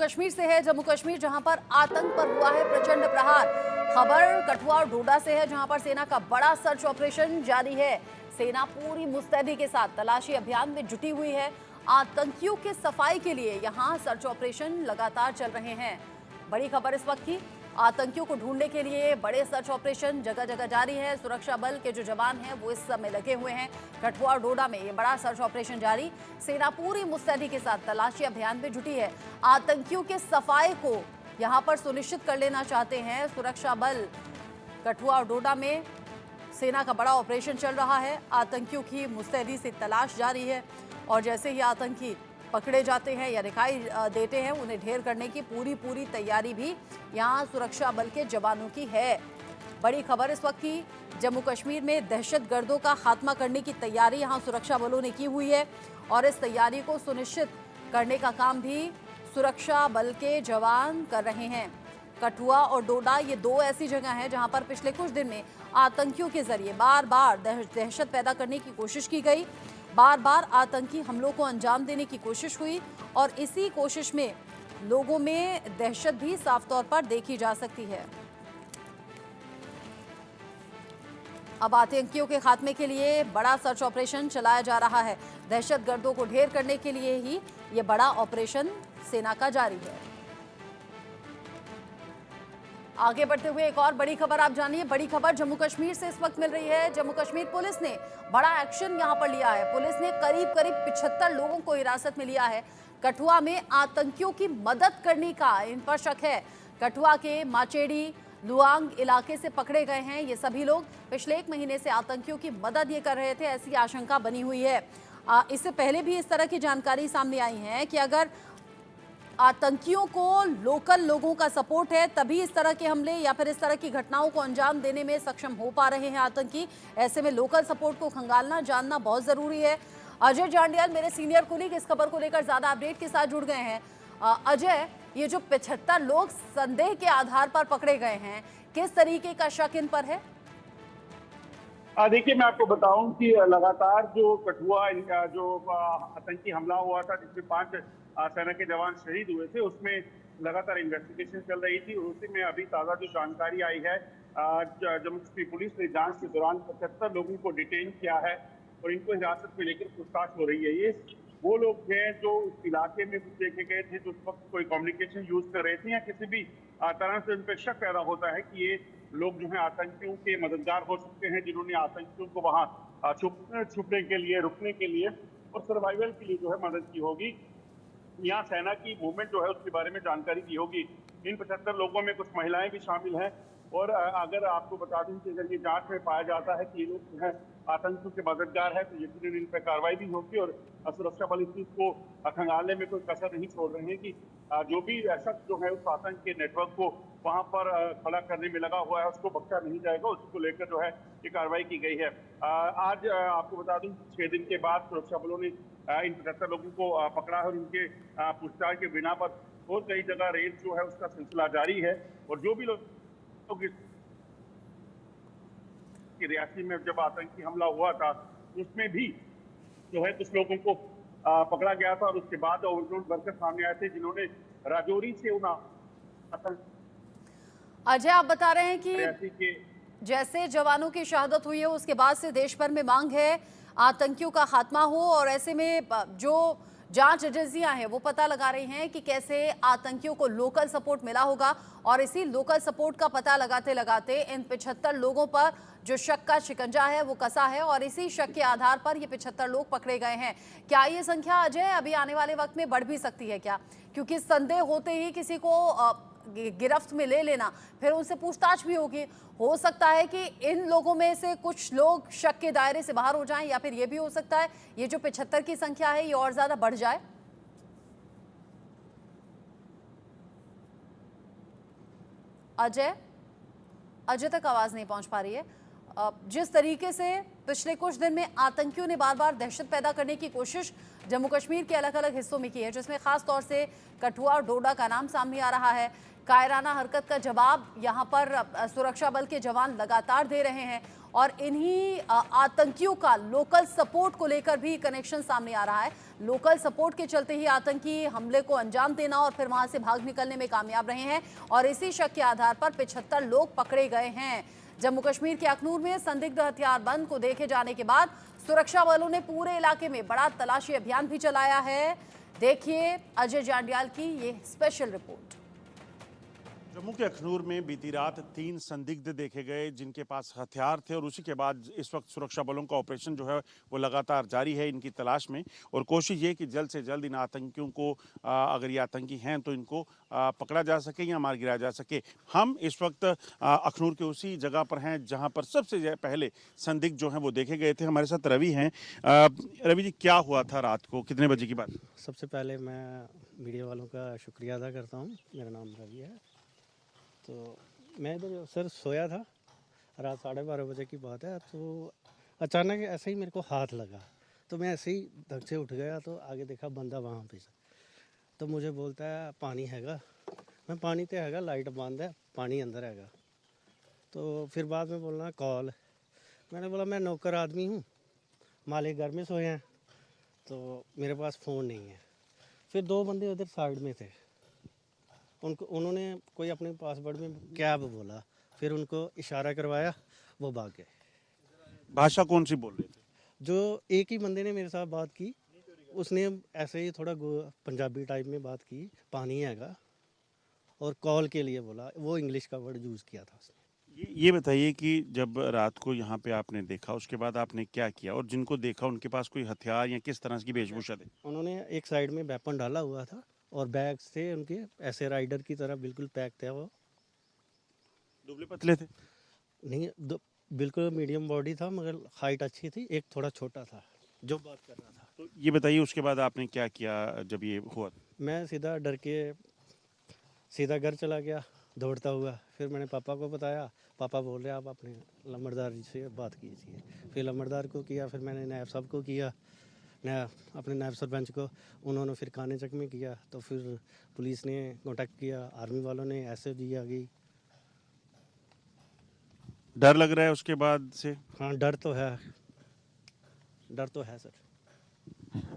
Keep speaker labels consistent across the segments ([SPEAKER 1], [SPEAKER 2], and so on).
[SPEAKER 1] कश्मीर से है। जम्मू कश्मीर जहां पर आतंक पर हुआ है प्रचंड प्रहार। खबर कठुआ और डोडा से है जहां पर सेना का बड़ा सर्च ऑपरेशन जारी है। सेना पूरी मुस्तैदी के साथ तलाशी अभियान में जुटी हुई है। आतंकियों के सफाई के लिए यहां सर्च ऑपरेशन लगातार चल रहे हैं। बड़ी खबर इस वक्त की, आतंकियों को ढूंढने के लिए बड़े सर्च ऑपरेशन जगह जगह जारी है। सुरक्षा बल के जो जवान हैं वो इस समय लगे हुए हैं। कठुआ और डोडा में ये बड़ा सर्च ऑपरेशन जारी। सेना पूरी मुस्तैदी के साथ तलाशी अभियान में जुटी है। आतंकियों के सफाई को यहां पर सुनिश्चित कर लेना चाहते हैं सुरक्षा बल। कठुआ और डोडा में सेना का बड़ा ऑपरेशन चल रहा है। आतंकियों की मुस्तैदी से तलाश जारी है और जैसे ही आतंकी पकड़े जाते हैं या दिखाई देते हैं उन्हें ढेर करने की पूरी तैयारी भी यहां सुरक्षा बल के जवानों की है। बड़ी खबर इस वक्त की, जम्मू कश्मीर में दहशतगर्दों का खात्मा करने की तैयारी यहां सुरक्षा बलों ने की हुई है और इस तैयारी को सुनिश्चित करने का काम भी सुरक्षा बल के जवान कर रहे हैं। कठुआ और डोडा ये दो ऐसी जगह हैं जहां पर पिछले कुछ दिन में आतंकियों के जरिए बार बार दहशत पैदा करने की कोशिश की गई। बार बार आतंकी हमलों को अंजाम देने की कोशिश हुई और इसी कोशिश में लोगों में दहशत भी साफ तौर पर देखी जा सकती है। अब आतंकियों के खात्मे के लिए बड़ा सर्च ऑपरेशन चलाया जा रहा है। दहशतगर्दों को ढेर करने के लिए ही ये बड़ा ऑपरेशन सेना का जारी है। आगे बढ़ते हुए एक और बड़ी खबर आप जानिए। बड़ी खबर जम्मू कश्मीर से इस वक्त मिल रही है। जम्मू कश्मीर पुलिस ने बड़ा एक्शन यहां पर लिया है। पुलिस ने करीब 75 लोगों को हिरासत में लिया है। कठुआ में आतंकियों की मदद करने का इन पर शक है। कठुआ के माचेड़ी लुआंग इलाके से पकड़े गए हैं ये सभी लोग। पिछले 1 महीने से आतंकियों की मदद ये कर रहे थे, ऐसी आशंका बनी हुई है। इससे पहले भी इस तरह की जानकारी सामने आई है कि अगर आतंकियों को लोकल लोगों का सपोर्ट है तभी इस तरह के हमले या फिर इस तरह की घटनाओं को अंजाम देने में सक्षम हो पा रहे हैं आतंकी। ऐसे में लोकल सपोर्ट को खंगालना जानना बहुत जरूरी है। अजय जांडियाल मेरे सीनियर कुलीग इस खबर को लेकर ज्यादा अपडेट के साथ जुड़ गए हैं। अजय, ये जो 75 लोग संदेह के आधार पर पकड़े गए हैं, किस तरीके का शक इन पर है?
[SPEAKER 2] देखिए, मैं आपको बताऊं कि लगातार जो कठुआ जो आतंकी हमला हुआ था जिसमें 5 सेना के जवान शहीद हुए थे, उसमें लगातार इन्वेस्टिगेशन चल रही थी। उसी में अभी ताज़ा जो जानकारी आई है, जम्मू कश्मीर पुलिस ने जांच के दौरान 75 लोगों को डिटेन किया है और इनको हिरासत में लेकर पूछताछ हो रही है। ये वो लोग हैं जो उस इलाके में देखे गए थे जो उस वक्त कोई कम्युनिकेशन यूज कर रहे थे या किसी भी तरह से उन पर शक पैदा होता है कि ये लोग जो है आतंकियों के मददगार हो सकते हैं, जिन्होंने आतंकियों को वहां छुपने के लिए, रुकने के लिए और सर्वाइवल के लिए जो है मदद की होगी। यहाँ सेना की मूवमेंट जो है उसके बारे में जानकारी दी होगी। इन 75 लोगों में कुछ महिलाएं भी शामिल हैं और अगर आपको बता दूं कि अगर ये जांच में पाया जाता है कि ये लोग जो है आतंकियों के मददगार है तो यकीनन इन पर कार्रवाई भी होगी और सुरक्षा बल इस चीज को खंगालने में कोई कसर नहीं छोड़ रहे हैं कि जो भी शख्स जो है उस आतंक के नेटवर्क को वहां पर खड़ा करने में लगा हुआ है उसको बख्शा नहीं जाएगा। उसको लेकर जो है ये कार्रवाई की गई है। आज आपको बता दूं 6 दिन के बाद सुरक्षा बलों ने इन 75 लोगों को पकड़ा है और उनके पूछताछ के बिना पर और कई जगह रेड जो है उसका सिलसिला जारी है। और जो भी लोग रियासी में जब आतंकी हमला हुआ था उसमें भी जो है कुछ लोगों को पकड़ा गया था और उसके बाद ओवरग्राउंड वर्कर सामने आए थे जिन्होंने राजौरी से उन
[SPEAKER 1] अजय, आप बता रहे हैं कि जैसे जवानों की शहादत हुई है उसके बाद से देश भर में मांग है आतंकियों का खात्मा हो और ऐसे में जो जांच एजेंसियां हैं वो पता लगा रही हैं कि कैसे आतंकियों को लोकल सपोर्ट मिला होगा और इसी लोकल सपोर्ट का पता लगाते लगाते इन 75 लोगों पर जो शक का शिकंजा है वो कसा है और इसी शक के आधार पर ये 75 लोग पकड़े गए हैं। क्या ये संख्या अजय अभी आने वाले वक्त में बढ़ भी सकती है क्या? क्योंकि संदेह होते ही किसी को गिरफ्त में ले लेना, फिर उनसे पूछताछ भी होगी। हो सकता है कि इन लोगों में से कुछ लोग शक के दायरे से बाहर हो जाएं या फिर ये भी हो सकता है ये जो 75 की संख्या है ये और ज्यादा बढ़ जाए। अजय तक आवाज नहीं पहुंच पा रही है। जिस तरीके से पिछले कुछ दिन में आतंकियों ने बार बार दहशत पैदा करने की कोशिश जम्मू कश्मीर के अलग अलग हिस्सों में की है, जिसमें खास तौर से कठुआ और डोडा का नाम सामने आ रहा है। कायराना हरकत का जवाब यहां पर सुरक्षा बल के जवान लगातार दे रहे हैं और इन्हीं आतंकियों का लोकल सपोर्ट को लेकर भी कनेक्शन सामने आ रहा है। लोकल सपोर्ट के चलते ही आतंकी हमले को अंजाम देना और फिर वहां से भाग निकलने में कामयाब रहे हैं और इसी शक के आधार पर 75 लोग पकड़े गए हैं। जम्मू कश्मीर के अखनूर में संदिग्ध हथियारबंद को देखे जाने के बाद सुरक्षा बलों ने पूरे इलाके में बड़ा तलाशी अभियान भी चलाया है। देखिए अजय जांडियाल की ये स्पेशल रिपोर्ट।
[SPEAKER 3] जम्मू के अखनूर में बीती रात 3 संदिग्ध देखे गए जिनके पास हथियार थे और उसी के बाद इस वक्त सुरक्षा बलों का ऑपरेशन जो है वो लगातार जारी है इनकी तलाश में और कोशिश ये कि जल्द से जल्द इन आतंकियों को अगर ये आतंकी हैं तो इनको पकड़ा जा सके या मार गिराया जा सके। हम इस वक्त अखनूर के उसी जगह पर हैं जहाँ पर सबसे पहले संदिग्ध जो हैं वो देखे गए थे। हमारे साथ रवि हैं। रवि जी, क्या हुआ था रात को, कितने बजे की बात?
[SPEAKER 4] सबसे पहले मैं मीडिया वालों का शुक्रिया अदा करता हूँ। मेरा नाम रवि है। तो मैं इधर सर सोया था, रात 12:30 बजे की बात है। तो अचानक ऐसे ही मेरे को हाथ लगा तो मैं ऐसे ही धक से उठ गया तो आगे देखा बंदा वहाँ पे तो मुझे बोलता है पानी हैगा। मैं पानी तो हैगा, लाइट बंद है, पानी अंदर हैगा। तो फिर बाद में बोलना कॉल। मैंने बोला मैं नौकर आदमी हूँ, मालिक घर में सोए हैं तो मेरे पास फ़ोन नहीं है। फिर 2 बंदे उधर साइड में थे, उन्होंने कोई अपने पासवर्ड में कैब बोला, फिर उनको इशारा करवाया, वो भाग गए।
[SPEAKER 3] भाषा कौन सी बोल रहे थे?
[SPEAKER 4] जो एक ही बंदे ने मेरे साथ बात की, उसने ऐसे ही थोड़ा पंजाबी टाइप में बात की, पानी हैगा और कॉल के लिए बोला, वो इंग्लिश का वर्ड यूज़ किया था उसने।
[SPEAKER 3] ये बताइए कि जब रात को यहाँ पे आपने देखा उसके बाद आपने क्या किया और जिनको देखा उनके पास कोई हथियार या किस तरह की वेशभूषा थी?
[SPEAKER 4] उन्होंने एक साइड में वेपन डाला हुआ था और बैग्स थे उनके, ऐसे राइडर की तरह बिल्कुल पैक थे। वो
[SPEAKER 3] दुबले पतले थे?
[SPEAKER 4] नहीं, बिल्कुल मीडियम बॉडी था मगर हाइट अच्छी थी। एक थोड़ा छोटा था जो बात कर रहा था।
[SPEAKER 3] तो ये बताइए उसके बाद आपने क्या किया जब ये हुआ?
[SPEAKER 4] मैं सीधा डर के सीधा घर चला गया दौड़ता हुआ। फिर मैंने पापा को बताया, पापा बोल रहे आप अपने लम्बरदार जी से बात कीजिए। फिर लम्बरदार को किया, फिर मैंने नायब साहब को किया, अपने नायब सरपंच को, उन्होंने फिर खाने चक में किया। तो फिर पुलिस ने कांटेक्ट किया, आर्मी वालों ने, एसओजी आ गई।
[SPEAKER 3] डर लग रहा है उसके बाद से?
[SPEAKER 4] हाँ डर तो है सर।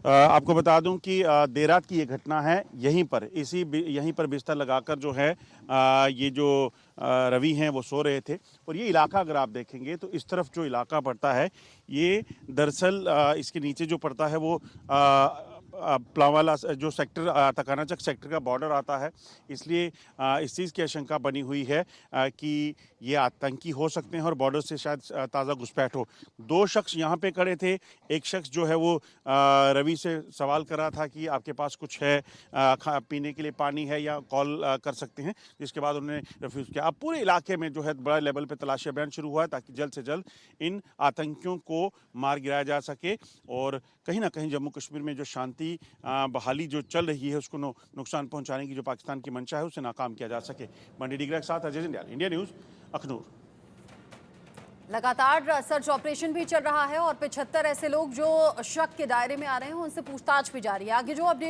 [SPEAKER 3] आपको बता दूं कि देर रात की ये घटना है। यहीं पर बिस्तर लगाकर जो है ये जो रवि हैं वो सो रहे थे और ये इलाका अगर आप देखेंगे तो इस तरफ जो इलाका पड़ता है ये दरअसल इसके नीचे जो पड़ता है वो प्लावाला जो सेक्टर तकाना चक सेक्टर का बॉर्डर आता है। इसलिए इस चीज़ की आशंका बनी हुई है कि ये आतंकी हो सकते हैं और बॉर्डर से शायद ताज़ा घुसपैठ हो। 2 शख्स यहाँ पे खड़े थे। एक शख्स जो है वो रवि से सवाल कर रहा था कि आपके पास कुछ है, पीने के लिए पानी है या कॉल कर सकते हैं, जिसके बाद उन्होंने रिफ्यूज़ किया। अब पूरे इलाके में जो है बड़ा लेवल पे तलाशी अभियान शुरू हुआ है ताकि जल्द से जल्द इन आतंकियों को मार गिराया जा सके और कहीं ना कहीं जम्मू कश्मीर में जो शांति बहाली जो चल रही है उसको नुकसान पहुंचाने की जो पाकिस्तान की मंशा है उसे नाकाम किया जा सके। मंडी डिग्रा के साथ अजय जांडियाल, इंडिया न्यूज़, अखनूर।
[SPEAKER 1] लगातार सर्च ऑपरेशन भी चल रहा है और 75 ऐसे लोग जो शक के दायरे में आ रहे हैं उनसे पूछताछ भी जारी है। आगे जो अपडेट